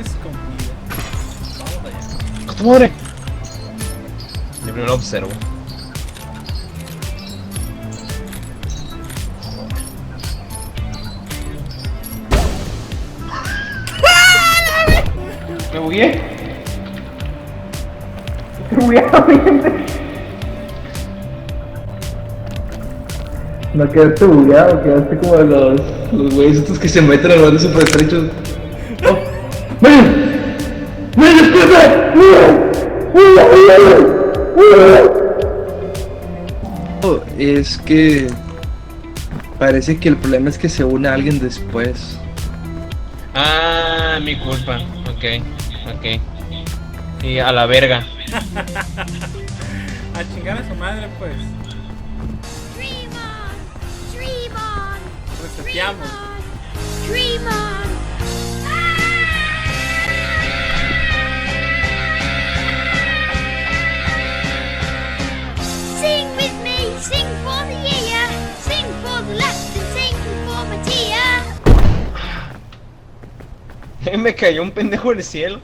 tienes comida. Vamos allá. ¡Tu madre! Yo primero observo. Me bugué. Me bugué, gente. No quedaste bugueado, quedaste como los güeyes estos que se meten a los bandos super estrechos. ¡Oh! ¡Ven! ¡Ven, disculpe! Es que parece que el problema es que se une a alguien después. Ah, mi culpa. Ok. Y a la verga. A chingar a su madre, pues. Dream on, dream on, Reseteamos. dream on. Sing with me, sing for the year, sing for the left and sing for Matia. Me cayó un pendejo del cielo.